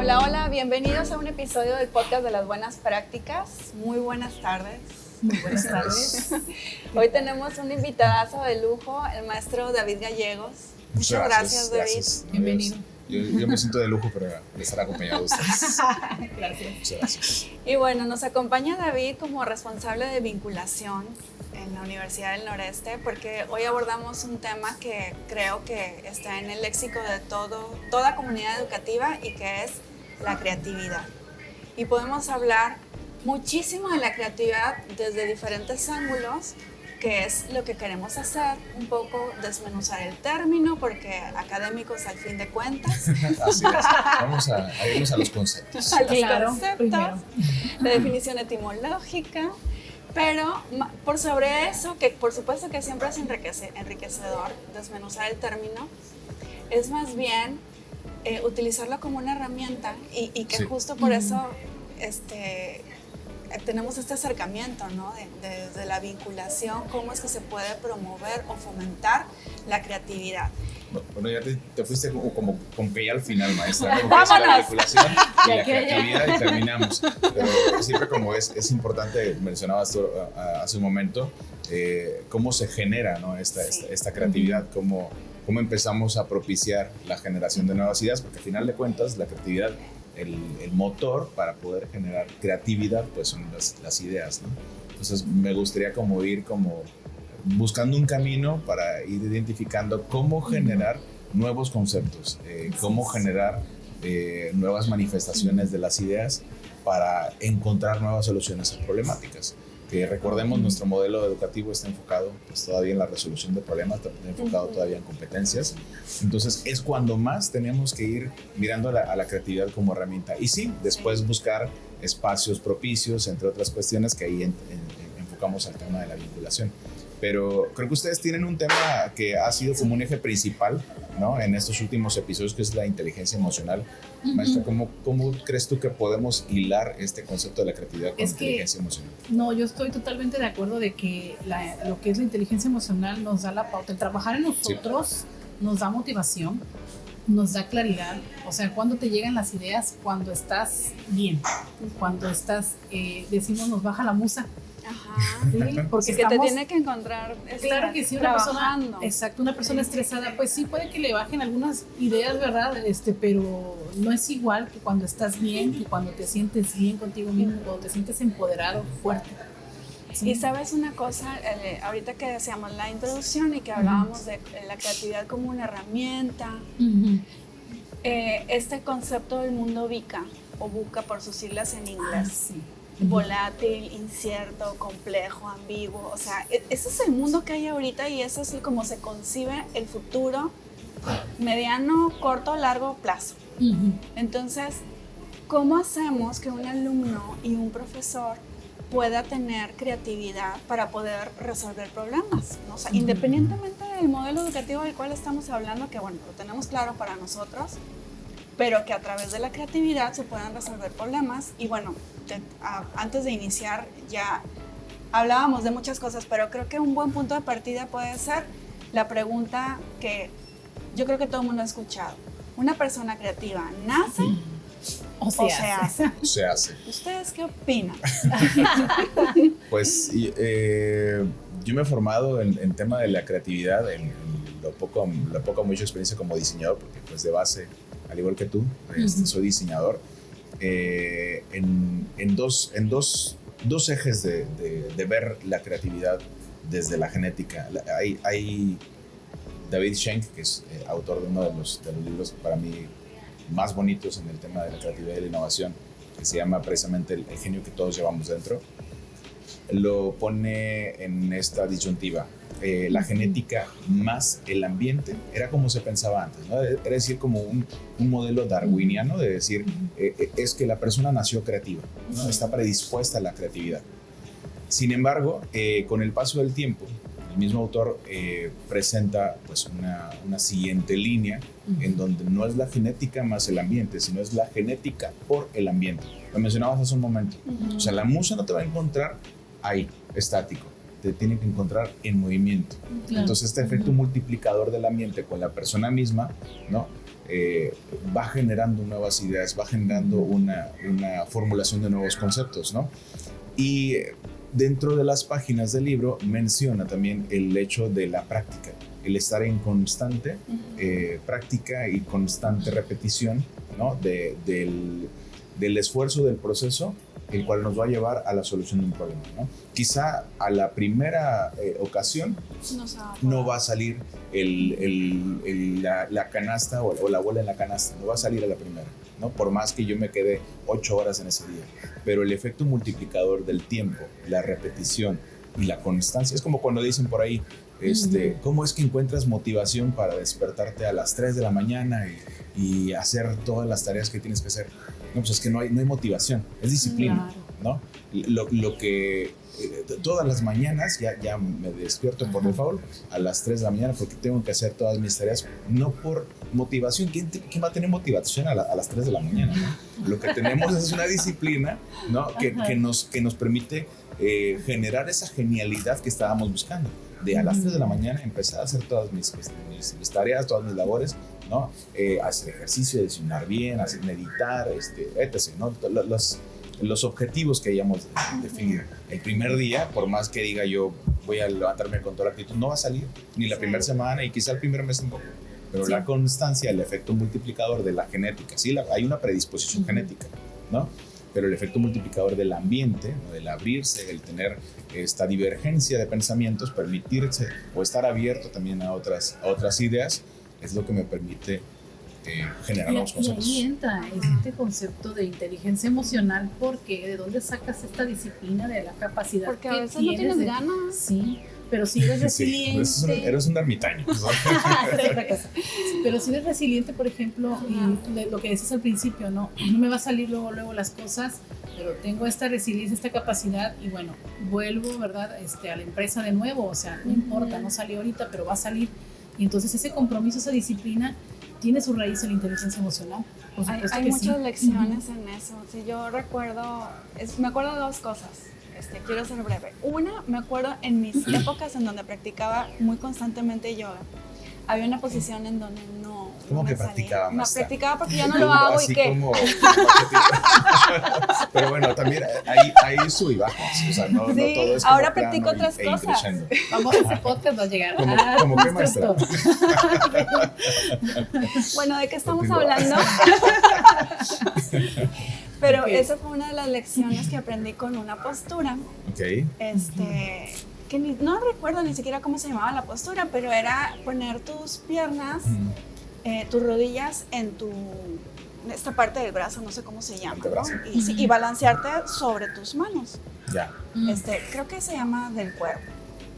Hola, hola, bienvenidos a un episodio del podcast de las buenas prácticas. Muy buenas tardes. Muy buenas tardes. Hoy tenemos un invitadazo de lujo, el maestro David Gallegos. Muchas gracias, David. Gracias. Bienvenido. Yo me siento de lujo por estar acompañado de ustedes. Gracias. Muchas gracias. Y bueno, nos acompaña David como responsable de vinculación en la Universidad del Noreste, porque hoy abordamos un tema que creo que está en el léxico de toda comunidad educativa y que es la creatividad. Y podemos hablar muchísimo de la creatividad desde diferentes ángulos, que es lo que queremos hacer, un poco desmenuzar el término, porque académicos al fin de cuentas. Así es. Vamos a irnos a los conceptos. Claro, primero. La definición etimológica, pero por sobre eso, que por supuesto que siempre es enriquecedor desmenuzar el término, es más bien utilizarlo como una herramienta y que justo por eso tenemos este acercamiento, ¿no? De la vinculación, cómo es que se puede promover o fomentar la creatividad. Bueno, ya te fuiste como que ya al final, maestra. ¡Vámonos! La vinculación y la creatividad y terminamos. Pero siempre como es importante, mencionabas tú hace un momento, cómo se genera, ¿no? esta creatividad, cómo empezamos a propiciar la generación de nuevas ideas, porque al final de cuentas la creatividad, el motor para poder generar creatividad, pues son las ideas, ¿no? Entonces me gustaría como ir buscando un camino para ir identificando cómo generar nuevos conceptos, cómo generar nuevas manifestaciones de las ideas para encontrar nuevas soluciones a problemáticas. Que recordemos, nuestro modelo educativo está enfocado pues, todavía en la resolución de problemas, está enfocado todavía en competencias. Entonces es cuando más tenemos que ir mirando a la creatividad como herramienta. Y sí, después buscar espacios propicios, entre otras cuestiones, que ahí enfocamos al tema de la vinculación. Pero creo que ustedes tienen un tema que ha sido como un eje principal, ¿no? En estos últimos episodios, que es la inteligencia emocional. Maestra, ¿cómo crees tú que podemos hilar este concepto de la creatividad con inteligencia emocional? No, yo estoy totalmente de acuerdo de que lo que es la inteligencia emocional nos da la pauta. El trabajar en nosotros nos da motivación, nos da claridad. O sea, cuando te llegan las ideas, cuando estás bien, cuando estás, decimos, nos baja la musa. Ajá. Sí, porque es que te tiene que encontrar claro que sí, una persona estresada, pues sí puede que le bajen algunas ideas, ¿verdad? Pero no es igual que cuando estás bien, que cuando te sientes bien contigo mismo, cuando te sientes empoderado, fuerte. Sí. Y sabes una cosa, ahorita que decíamos la introducción y que hablábamos de la creatividad como una herramienta, este concepto del mundo VUCA, o VUCA por sus siglas en inglés. Sí. Volátil, incierto, complejo, ambiguo, o sea, ese es el mundo que hay ahorita y eso es como se concibe el futuro mediano, corto, largo plazo. Entonces, ¿cómo hacemos que un alumno y un profesor pueda tener creatividad para poder resolver problemas, ¿no? O sea, independientemente del modelo educativo del cual estamos hablando, que bueno, lo tenemos claro para nosotros, pero que a través de la creatividad se puedan resolver problemas. Y bueno, antes de iniciar ya hablábamos de muchas cosas, pero creo que un buen punto de partida puede ser la pregunta que yo creo que todo el mundo ha escuchado. ¿Una persona creativa nace o se hace? Se hace. ¿Ustedes qué opinan? Pues yo me he formado en tema de la creatividad, en lo poco mucha experiencia como diseñador, porque pues de base, al igual que tú, soy diseñador, en dos ejes de ver la creatividad desde la genética. Hay David Schenk, que es autor de uno de los libros para mí más bonitos en el tema de la creatividad y la innovación, que se llama precisamente El genio que todos llevamos dentro. Lo pone en esta disyuntiva. La genética más el ambiente era como se pensaba antes, ¿no? Era decir, como un modelo darwiniano de decir, es que la persona nació creativa, ¿no? Está predispuesta a la creatividad. Sin embargo, con el paso del tiempo, el mismo autor presenta pues, una siguiente línea en donde no es la genética más el ambiente, sino es la genética por el ambiente. Lo mencionabas hace un momento. O sea, la musa no te va a encontrar ahí, estático. Te tiene que encontrar en movimiento. Claro. Entonces este efecto multiplicador del ambiente con la persona misma, ¿no? va generando nuevas ideas, va generando una formulación de nuevos conceptos, ¿no? Y dentro de las páginas del libro menciona también el hecho de la práctica, el estar en constante práctica y constante repetición, ¿no? del esfuerzo del proceso, el cual nos va a llevar a la solución de un problema, ¿no? Quizá a la primera ocasión no va a salir la canasta o la bola en la canasta, no va a salir a la primera, ¿no? Por más que yo me quede 8 horas en ese día. Pero el efecto multiplicador del tiempo, la repetición y la constancia, es como cuando dicen por ahí, ¿cómo es que encuentras motivación para despertarte a las 3 de la mañana y hacer todas las tareas que tienes que hacer? No, pues es que no hay motivación, es disciplina, claro, ¿no? Lo que todas las mañanas ya me despierto por default a las 3 de la mañana porque tengo que hacer todas mis tareas, no por motivación. ¿Quién va a tener motivación a las 3 de la mañana, ¿no? Lo que tenemos es una disciplina, ¿no? que nos permite generar esa genialidad que estábamos buscando, de a las 3 de la mañana empezar a hacer todas mis tareas, todas mis labores, ¿no? Hacer ejercicio, desayunar bien, hacer meditar, etc., ¿no? Los objetivos que hayamos definido. El primer día, por más que diga yo voy a levantarme con toda la actitud, no va a salir, ni la primera semana y quizá el primer mes tampoco. Pero la constancia, el efecto multiplicador de la genética, sí, hay una predisposición genética, ¿no? Pero el efecto multiplicador del ambiente, ¿no? Del abrirse, el tener esta divergencia de pensamientos, permitirse o estar abierto también a otras ideas, es lo que me permite generar nuevos conceptos. Y ahí entra este concepto de inteligencia emocional, porque ¿de dónde sacas esta disciplina de la capacidad? Porque a veces no tienes ganas. Sí, pero si eres resiliente. Sí, eres un ermitaño, ¿no? Pero si eres resiliente, por ejemplo, y lo que decías al principio, ¿no? No me va a salir luego las cosas, pero tengo esta resiliencia, esta capacidad, y bueno, vuelvo, ¿verdad? A la empresa de nuevo, o sea, no importa, no salió ahorita, pero va a salir. Y entonces ese compromiso, esa disciplina, tiene su raíz en la inteligencia emocional. Hay muchas lecciones en eso. Si yo recuerdo, me acuerdo de 2 cosas. Quiero ser breve. Una, me acuerdo en mis épocas en donde practicaba muy constantemente yoga. Había una posición en donde no. ¿Cómo que practicaba? No, practicaba porque ya no lo hago así y que. Pero bueno, también hay sub y bajas. O sea, no todo es. Ahora practico otras cosas. Vamos, ese podcast va a llegar. ¿Cómo qué, maestra? Bueno, ¿de qué estamos hablando? Pero esa fue una de las lecciones que aprendí con una postura. Okay. Que no recuerdo ni siquiera cómo se llamaba la postura, pero era poner tus piernas, tus rodillas en esta parte del brazo, no sé cómo se llama, ¿no? Y balancearte sobre tus manos. Ya. Creo que se llama del cuerpo,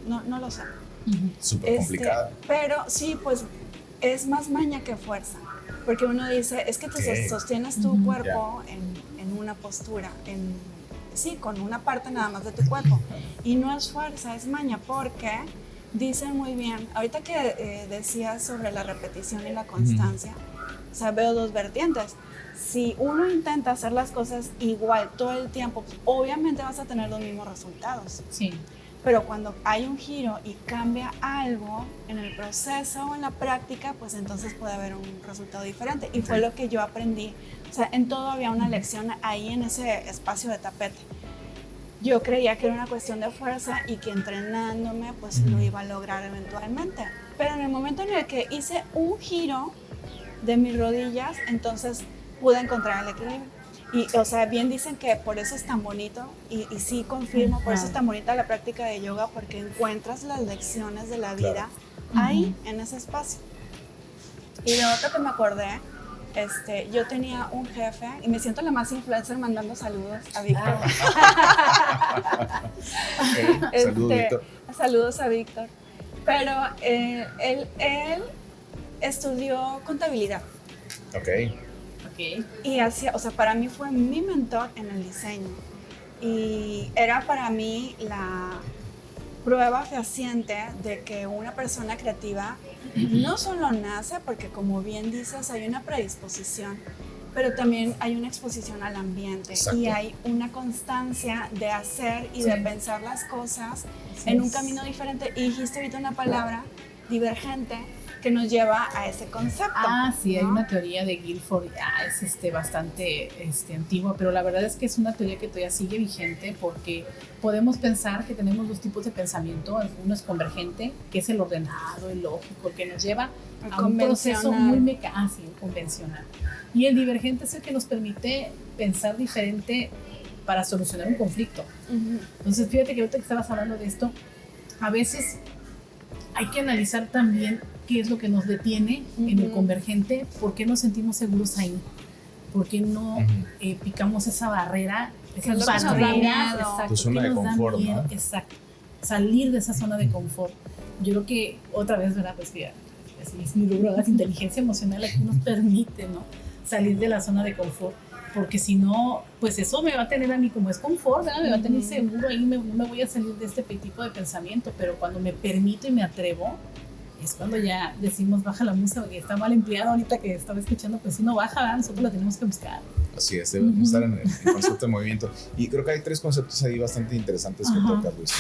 no lo sé. Súper complicado. Pero sí, pues es más maña que fuerza, porque uno dice, es que te sostienes tu cuerpo en una postura, sí, con una parte nada más de tu cuerpo. Y no es fuerza, es maña, porque dicen muy bien, ahorita que decías sobre la repetición y la constancia, o sea, veo 2 vertientes. Si uno intenta hacer las cosas igual todo el tiempo, pues, obviamente vas a tener los mismos resultados. Sí. Pero cuando hay un giro y cambia algo en el proceso o en la práctica, pues entonces puede haber un resultado diferente. Y fue lo que yo aprendí. O sea, en todo había una lección ahí en ese espacio de tapete. Yo creía que era una cuestión de fuerza y que entrenándome, pues lo iba a lograr eventualmente. Pero en el momento en el que hice un giro de mis rodillas, entonces pude encontrar el equilibrio. Y, o sea, bien dicen que por eso es tan bonito, y sí confirmo, por eso es tan bonita la práctica de yoga, porque encuentras las lecciones de la vida ahí, en ese espacio. Y de otro que me acordé, yo tenía un jefe, y me siento la más influencer mandando saludos a Víctor. Saludos, Víctor. Saludos a Víctor. Pero él estudió contabilidad. Ok. Y o sea, para mí fue mi mentor en el diseño. Y era para mí la prueba fehaciente de que una persona creativa no solo nace, porque como bien dices, hay una predisposición, pero también hay una exposición al ambiente. Exacto. Y hay una constancia de hacer y de pensar las cosas en un camino diferente. Y dijiste ahorita una palabra, divergente, que nos lleva a ese concepto. Sí, ¿no? hay una teoría de Guilford, es bastante antigua, pero la verdad es que es una teoría que todavía sigue vigente porque podemos pensar que tenemos dos tipos de pensamiento. Uno es convergente, que es el ordenado, el lógico, el que nos lleva a un proceso muy mecánico, convencional. Y el divergente es el que nos permite pensar diferente para solucionar un conflicto. Entonces, fíjate que ahorita que estabas hablando de esto, a veces hay que analizar también qué es lo que nos detiene en el convergente, por qué nos sentimos seguros ahí, por qué no picamos esa barrera, esas barreras, tu zona de confort, ¿no? Exacto, salir de esa zona de confort. Yo creo que otra vez, ¿verdad? Pues mira, es mi rubro, la inteligencia emocional aquí nos permite, ¿no? Salir de la zona de confort, porque si no, pues eso me va a tener a mí como es confort, ¿verdad? Me va a tener seguro ahí, no me voy a salir de este tipo de pensamiento, pero cuando me permito y me atrevo, es cuando ya decimos baja la música, porque está mal empleado. Ahorita que estaba escuchando, pues si no baja, ¿verdad? Nosotros la tenemos que buscar. Así es, debemos estar en el concepto de movimiento. Y creo que hay 3 conceptos ahí bastante interesantes que tocar, Luis.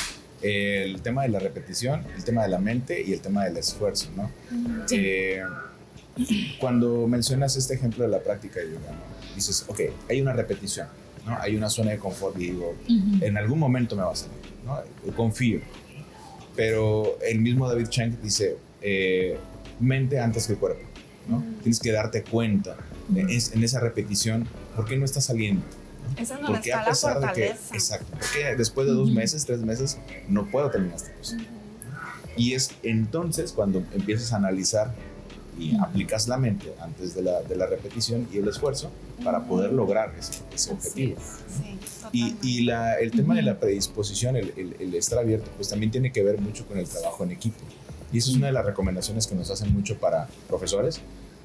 El tema de la repetición, el tema de la mente y el tema del esfuerzo, ¿no? Cuando mencionas este ejemplo de la práctica de yoga, ¿no? Dices, ok, hay una repetición, ¿no? Hay una zona de confort y digo, en algún momento me va a salir, ¿no? Confío. Pero el mismo David Chang dice, mente antes que el cuerpo, ¿no? Tienes que darte cuenta en esa repetición, ¿por qué no está saliendo? Esa es donde está la fortaleza. Exacto, porque después de 2 meses, 3 meses, no puedo terminar esta cosa. Y es entonces cuando empiezas a analizar y aplicas la mente antes de la repetición y el esfuerzo para poder lograr ese objetivo. Sí, y el tema de la predisposición, el estar abierto, pues también tiene que ver mucho con el trabajo en equipo. Y eso es una de las recomendaciones que nos hacen mucho para profesores,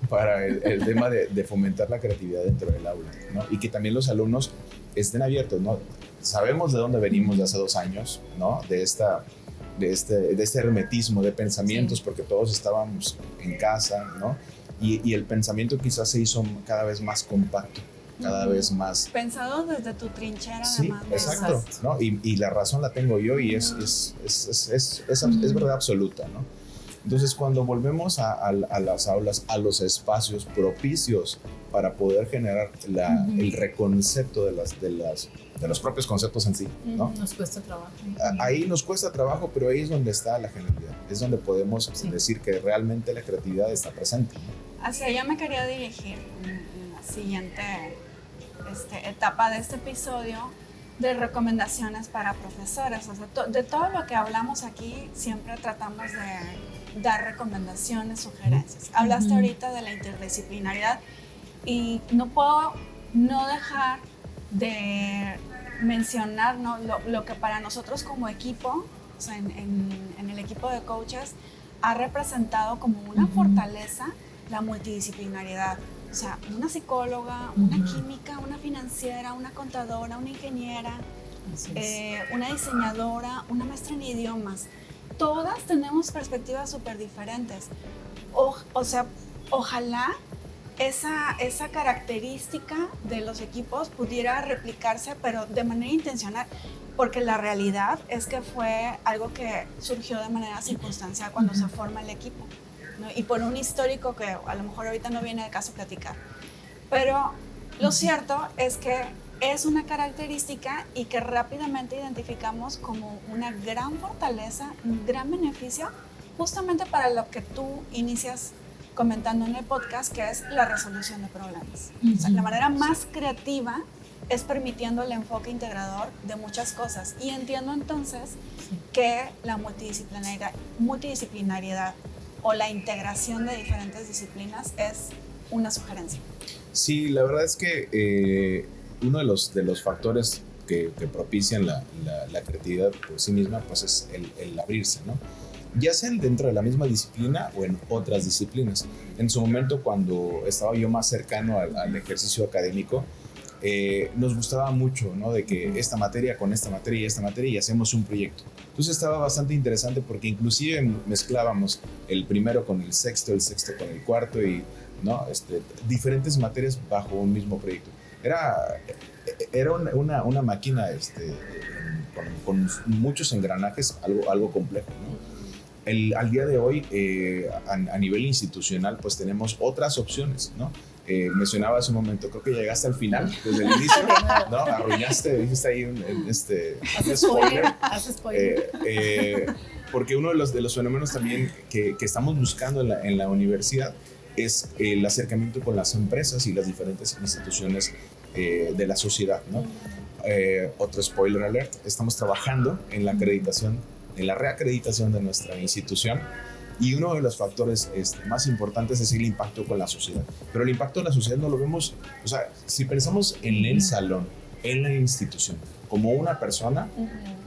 para el tema de fomentar la creatividad dentro del aula, ¿no? Y que también los alumnos estén abiertos, ¿no? Sabemos de dónde venimos de hace 2 años, ¿no? De este hermetismo de pensamientos, porque todos estábamos en casa, ¿no? Y el pensamiento quizás se hizo cada vez más compacto, cada vez más... Pensado desde tu trinchera, sí, además. Exacto, ¿no? Y la razón la tengo yo y es verdad absoluta, ¿no? Entonces, cuando volvemos a las aulas, a los espacios propicios para poder generar el reconcepto de los propios conceptos en sí, ¿no? Nos cuesta trabajo. Ahí nos cuesta trabajo, pero ahí es donde está la genialidad. Es donde podemos decir que realmente la creatividad está presente, ¿no? Hacia allá me quería dirigir en la siguiente etapa de este episodio de recomendaciones para profesores. O sea, de todo lo que hablamos aquí, siempre tratamos de dar recomendaciones, sugerencias. Hablaste ahorita de la interdisciplinaridad y no puedo no dejar de mencionar, ¿no? lo que para nosotros como equipo, o sea, en el equipo de coaches, ha representado como una fortaleza la multidisciplinariedad. O sea, una psicóloga, una química, una financiera, una contadora, una ingeniera, una diseñadora, una maestra en idiomas. Todas tenemos perspectivas súper diferentes. O sea, ojalá esa característica de los equipos pudiera replicarse, pero de manera intencional, porque la realidad es que fue algo que surgió de manera circunstancial cuando se forma el equipo, ¿no? Y por un histórico que a lo mejor ahorita no viene de caso platicar. Pero lo cierto es que es una característica y que rápidamente identificamos como una gran fortaleza, un gran beneficio, justamente para lo que tú inicias comentando en el podcast, que es la resolución de problemas. O sea, la manera más creativa es permitiendo el enfoque integrador de muchas cosas. Y entiendo entonces que la multidisciplinariedad o la integración de diferentes disciplinas es una sugerencia. Sí, la verdad es que uno de los factores que propician la creatividad por sí misma, pues es el abrirse, ¿no? Ya sea dentro de la misma disciplina o en otras disciplinas. En su momento, cuando estaba yo más cercano al ejercicio académico, nos gustaba mucho, ¿no? De que esta materia con esta materia y esta materia y hacemos un proyecto. Entonces estaba bastante interesante porque inclusive mezclábamos el primero con el sexto con el cuarto y, ¿no? Diferentes materias bajo un mismo proyecto. Era una máquina con muchos engranajes, algo complejo, ¿no? al día de hoy, a nivel institucional, pues tenemos otras opciones, ¿no? Mencionaba hace un momento, creo que llegaste al final, desde el inicio, ¿no? Arruinaste, dijiste ahí un spoiler. Haz spoiler. Porque uno de los fenómenos también que estamos buscando en la universidad es el acercamiento con las empresas y las diferentes instituciones de la sociedad, ¿no? Otro spoiler alert, estamos trabajando en la acreditación, en la reacreditación de nuestra institución, y uno de los factores más importantes es el impacto con la sociedad. Pero el impacto en la sociedad no lo vemos, o sea, si pensamos en el salón, en la institución, como una persona,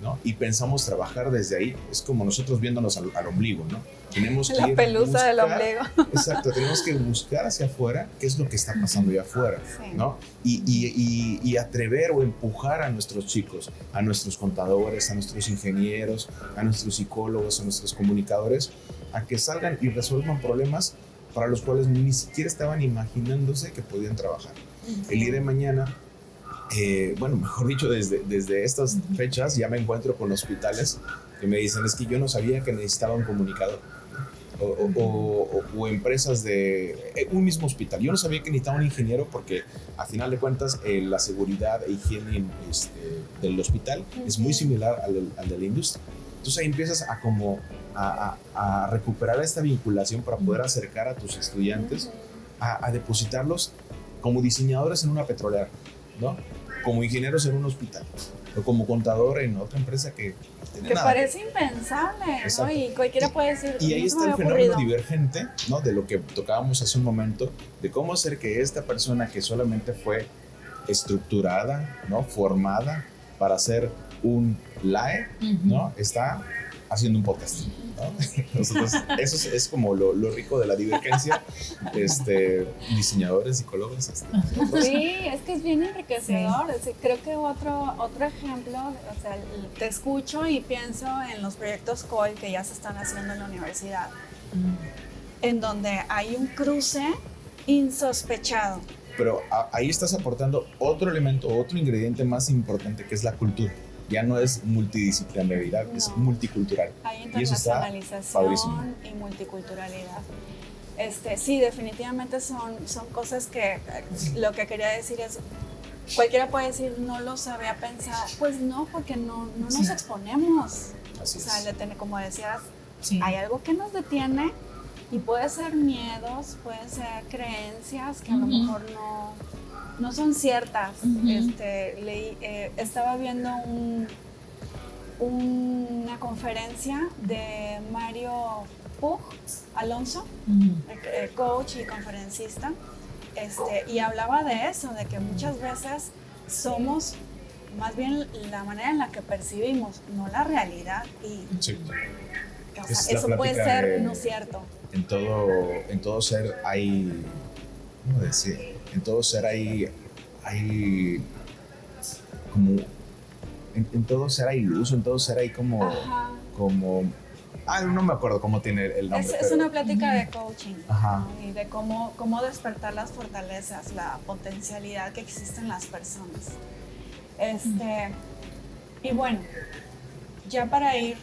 ¿no? Y pensamos trabajar desde ahí, es como nosotros viéndonos al ombligo, ¿no? Tenemos que la pelusa del ombligo. Exacto, tenemos que buscar hacia afuera qué es lo que está pasando allá afuera, sí, ¿no? Y atrever o empujar a nuestros chicos, a nuestros contadores, a nuestros ingenieros, a nuestros psicólogos, a nuestros comunicadores, a que salgan y resuelvan problemas para los cuales ni siquiera estaban imaginándose que podían trabajar. El día de mañana, bueno, mejor dicho, desde estas fechas ya me encuentro con hospitales que me dicen, es que yo no sabía que necesitaba un comunicador. O empresas de un mismo hospital. Yo no sabía que necesitaba un ingeniero porque, a final de cuentas, la seguridad e higiene del hospital es muy similar al de la industria. Entonces ahí empiezas a recuperar esta vinculación para poder acercar a tus estudiantes a depositarlos como diseñadores en una petrolera, ¿no? Como ingenieros en un hospital, o como contador en otra empresa que parece impensable, ¿no? Y cualquiera puede decir, y ahí está el fenómeno divergente, ¿no? De lo que tocábamos hace un momento, de cómo hacer que esta persona que solamente fue estructurada, ¿no? Formada para ser un LAE, ¿no? Está haciendo un podcast, ¿no? Nosotros, eso es como lo rico de la divergencia, diseñadores, psicólogos. Sí, es que es bien enriquecedor. Sí. Creo que otro ejemplo, o sea, te escucho y pienso en los proyectos COI que ya se están haciendo en la universidad, en donde hay un cruce insospechado. Pero ahí estás aportando otro elemento, otro ingrediente más importante, que es la cultura. Ya no es multidisciplinaridad, no, es multicultural. Hay internacionalización y multiculturalidad. Sí, definitivamente son cosas que lo que quería decir es, cualquiera puede decir, no lo sabía pensar. Pues no, porque no nos exponemos. Así es. O sea, como decías, hay algo que nos detiene y puede ser miedos, puede ser creencias que a lo mejor no son ciertas. Estaba viendo una conferencia de Mario Puig Alonso, coach y conferencista, y hablaba de eso, de que muchas veces somos más bien la manera en la que percibimos, no la realidad. Y sí. O sea, eso puede ser no cierto. En todo ser hay, ¿cómo decir? En todo ser hay como, en todo ser hay luz, en todo ser hay como, no me acuerdo cómo tiene el nombre. Es una plática de coaching, ¿no? Y de cómo despertar las fortalezas, la potencialidad que existe en las personas. Y bueno, ya para ir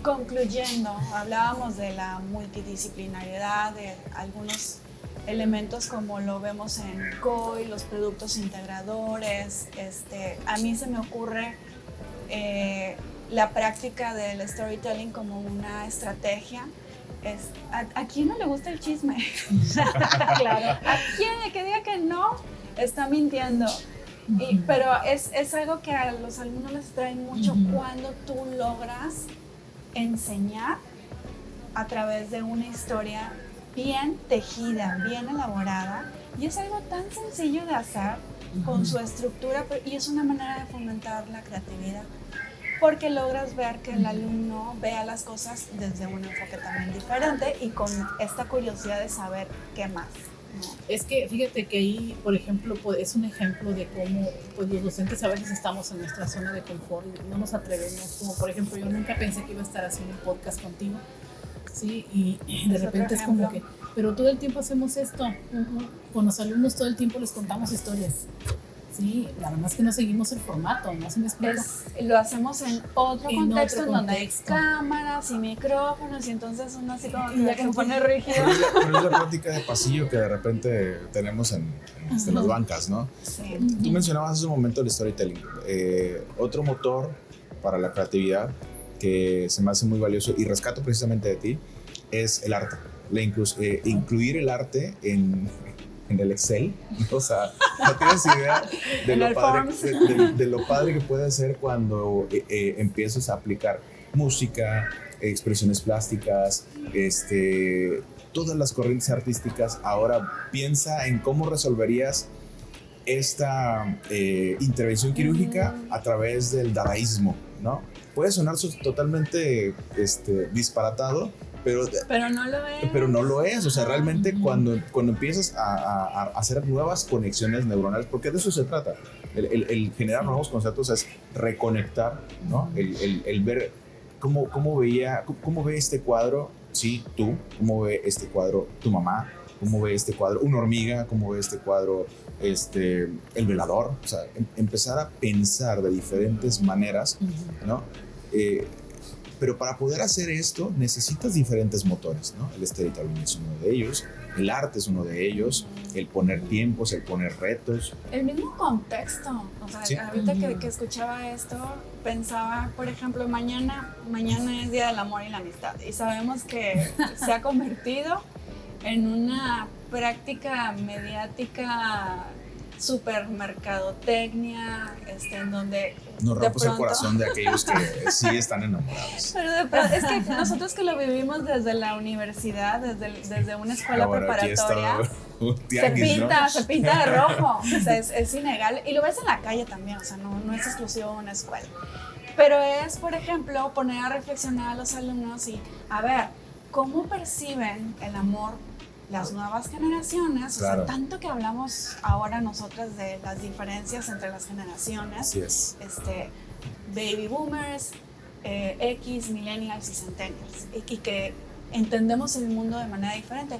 concluyendo, hablábamos de la multidisciplinariedad, de algunos elementos como lo vemos en COI, los productos integradores. A mí se me ocurre la práctica del storytelling como una estrategia. ¿A quién no le gusta el chisme? Claro. ¿A quién que diga que no está mintiendo? Pero es algo que a los alumnos les trae mucho cuando tú logras enseñar a través de una historia bien tejida, bien elaborada, y es algo tan sencillo de hacer con su estructura, y es una manera de fomentar la creatividad, porque logras ver que el alumno vea las cosas desde un enfoque también diferente y con esta curiosidad de saber qué más, ¿no? Es que fíjate que ahí, por ejemplo, es un ejemplo de cómo pues, los docentes a veces estamos en nuestra zona de confort y no nos atrevemos, como por ejemplo yo nunca pensé que iba a estar haciendo un podcast contigo, ¿sí? Y de repente es como que, pero todo el tiempo hacemos esto, con los alumnos todo el tiempo les contamos historias, Sí, la verdad es que no seguimos el formato, ¿no? ¿Se me explica? Lo hacemos en otro contexto, en donde hay contexto. cámaras y micrófonos, y entonces uno así como Y que ya se como pone rígido. Pero es la plática de pasillo que de repente tenemos en las bancas, ¿no? Sí. Tú mencionabas hace un momento el storytelling. Otro motor para la creatividad que se me hace muy valioso y rescato precisamente de ti es el arte. Incluir el arte en el Excel, o sea, no tienes idea de lo padre que puede ser cuando empiezas a aplicar música, expresiones plásticas, todas las corrientes artísticas. Ahora piensa en cómo resolverías esta intervención quirúrgica a través del dadaísmo, ¿no? Puede sonar totalmente disparatado, pero no lo es. O sea, realmente cuando empiezas a hacer nuevas conexiones neuronales, porque de eso se trata, el generar nuevos conceptos es reconectar, ¿no? El ver cómo ve este cuadro, sí, tú, cómo ve este cuadro tu mamá, cómo ve este cuadro una hormiga, cómo ve este cuadro el velador. O sea, empezar a pensar de diferentes maneras, ¿no? Pero para poder hacer esto necesitas diferentes motores, ¿no? El storytelling es uno de ellos, el arte es uno de ellos, el poner tiempos, el poner retos. El mismo contexto. O sea, Sí. ahorita que escuchaba esto, pensaba, por ejemplo, mañana es Día del Amor y la Amistad. Y sabemos que se ha convertido en una práctica mediática, supermercadotecnia, en donde Nos de rompes el pronto- corazón de aquellos que sí están enamorados. Pero de pronto, es que nosotros que lo vivimos desde la universidad, desde una escuela Ahora aquí preparatoria, está un tianguis, ¿no? se pinta de rojo. O sea, es innegable. Y lo ves en la calle también, o sea, no es exclusivo de una escuela. Pero es, por ejemplo, poner a reflexionar a los alumnos y, a ver, ¿cómo perciben el amor las nuevas generaciones? Claro. O sea, tanto que hablamos ahora nosotras de las diferencias entre las generaciones. Así es. Baby boomers, X, millennials y centennials, y que entendemos el mundo de manera diferente.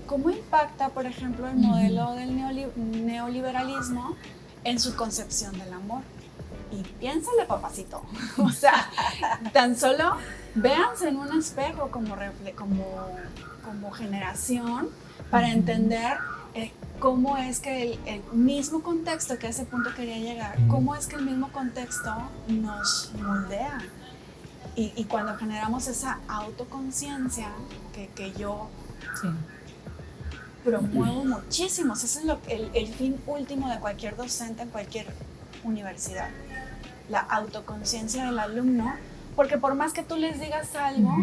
¿Cómo impacta, por ejemplo, el modelo del neoliberalismo en su concepción del amor? Y piénsale, papacito. O sea, tan solo véanse en un espejo como generación para entender cómo es que el mismo contexto, que a ese punto quería llegar, cómo es que el mismo contexto nos moldea. Y cuando generamos esa autoconciencia que yo Sí. promuevo muchísimo, ese es el fin último de cualquier docente en cualquier universidad, la autoconciencia del alumno, porque por más que tú les digas algo,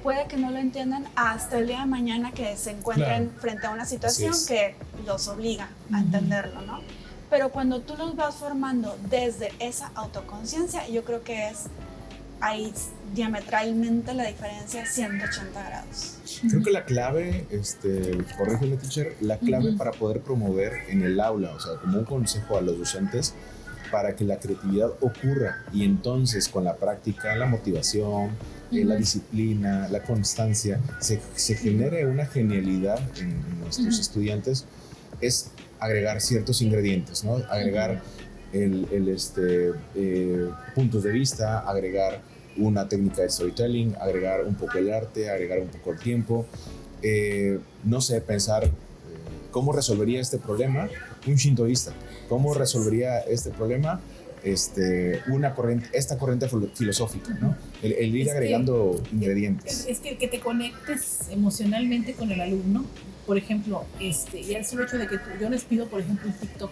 puede que no lo entiendan hasta el día de mañana que se encuentren frente a una situación que los obliga a entenderlo, ¿no? Pero cuando tú los vas formando desde esa autoconciencia, yo creo que es ahí diametralmente la diferencia, 180 grados. Creo que la clave, corrígeme, teacher, la clave para poder promover en el aula, o sea, como un consejo a los docentes, para que la creatividad ocurra y entonces con la práctica, la motivación, la disciplina, la constancia, se genere una genialidad en nuestros estudiantes, es agregar ciertos ingredientes, ¿no? Agregar puntos de vista, agregar una técnica de storytelling, agregar un poco el arte, agregar un poco el tiempo, no sé, pensar cómo resolvería este problema un shintoísta, cómo resolvería este problema esta corriente filosófica, ¿no? El ir agregando ingredientes. Es que te conectes emocionalmente con el alumno. Por ejemplo, ya es el hecho de que yo les pido, por ejemplo, un TikTok,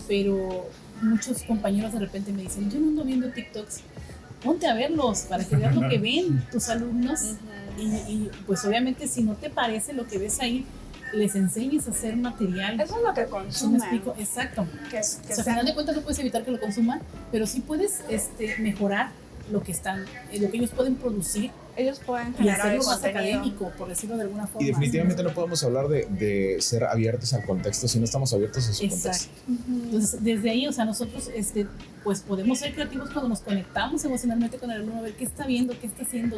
pero muchos compañeros de repente me dicen, yo no ando viendo TikToks, ponte a verlos para que veas lo que ven tus alumnos y pues obviamente si no te parece lo que ves ahí, les enseñes a hacer material. Eso es lo que ¿Sí consumen. me explico? Exacto. Que O sea, al final de cuentas no puedes evitar que lo consuman, pero sí puedes mejorar lo que ellos pueden producir ellos pueden y generar hacerlo el más contenido. académico, por decirlo de alguna forma. Y definitivamente no podemos hablar de ser abiertos al contexto si no estamos abiertos a su contexto. Exacto. Entonces, desde ahí, o sea, nosotros pues podemos ser creativos cuando nos conectamos emocionalmente con el alumno, a ver qué está viendo, qué está haciendo,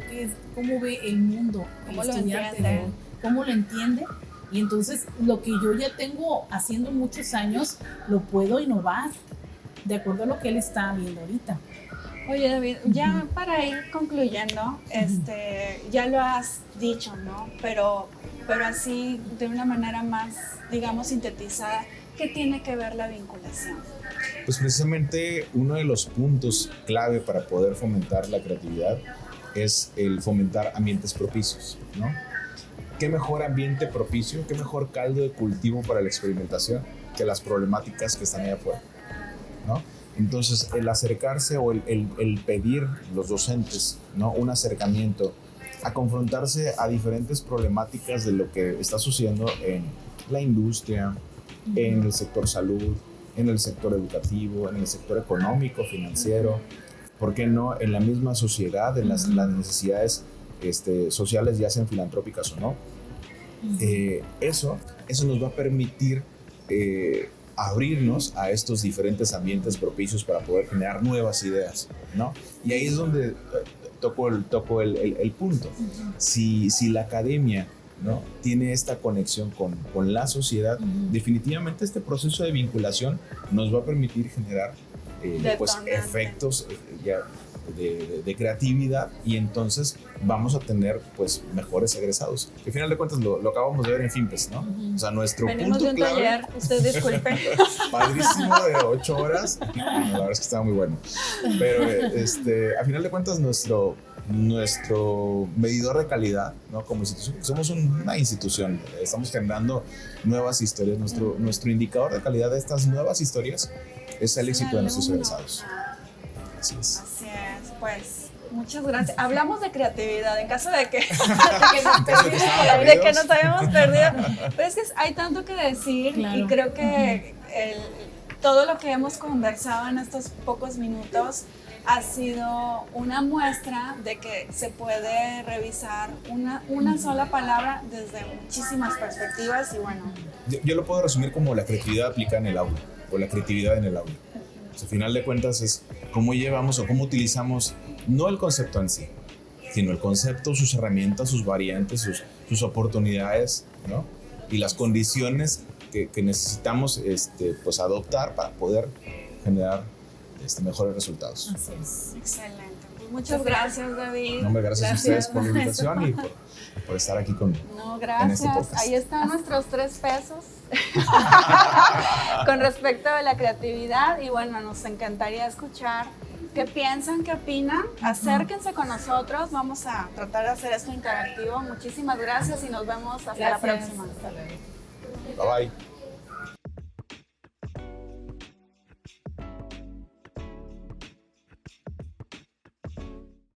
cómo ve el mundo, Cómo el lo estudiante, entiende. cómo lo entiende, Y entonces lo que yo ya tengo haciendo muchos años, lo puedo innovar de acuerdo a lo que él está viendo ahorita. Oye, David, ya para ir concluyendo, ya lo has dicho, ¿no? Pero así de una manera más, digamos, sintetizada, ¿qué tiene que ver la vinculación? Pues precisamente uno de los puntos clave para poder fomentar la creatividad es el fomentar ambientes propicios, ¿no? ¿Qué mejor ambiente propicio, qué mejor caldo de cultivo para la experimentación que las problemáticas que están allá afuera, ¿no? Entonces, el acercarse o el pedir los docentes, ¿no? Un acercamiento a confrontarse a diferentes problemáticas de lo que está sucediendo en la industria, en el sector salud, en el sector educativo, en el sector económico, financiero, ¿por qué no? En la misma sociedad, en las necesidades sociales, ya sean filantrópicas o no. Eso nos va a permitir abrirnos a estos diferentes ambientes propicios para poder generar nuevas ideas, ¿no? Y ahí es donde toco el punto. Si la academia, ¿no? tiene esta conexión con la sociedad, definitivamente este proceso de vinculación nos va a permitir generar pues, efectos de creatividad, y entonces vamos a tener pues mejores egresados. Que al final de cuentas lo acabamos de ver en FIMPES, ¿no? O sea, nuestro Venimos punto de un clave, taller, usted disculpe. padrísimo, de 8 horas, la verdad es que estaba muy bueno, pero al final de cuentas nuestro medidor de calidad, ¿no? Como institución, somos una institución, estamos generando nuevas historias, nuestro indicador de calidad de estas nuevas historias es el éxito de nuestros egresados. Así es. Así es, pues muchas gracias. Hablamos de creatividad en caso de que, nos habíamos perdido. Pero es que hay tanto que decir, claro. Y creo que todo lo que hemos conversado en estos pocos minutos ha sido una muestra de que se puede revisar una sola palabra desde muchísimas perspectivas y bueno. Yo lo puedo resumir como la creatividad aplicada en el aula o la creatividad en el aula. Al final de cuentas es cómo llevamos o cómo utilizamos no el concepto en sí, sino el concepto, sus herramientas, sus variantes, sus oportunidades, ¿no? Y las condiciones que necesitamos pues adoptar para poder generar mejores resultados. Así es. Excelente. Pues muchas gracias, David. No, gracias a ustedes por la invitación y por estar aquí con gracias. En este podcast. Ahí están nuestros 3 pesos con respecto a la creatividad y bueno, nos encantaría escuchar qué piensan, qué opinan. Acérquense con nosotros, vamos a tratar de hacer esto interactivo. Muchísimas gracias y nos vemos hasta la próxima. Bye bye.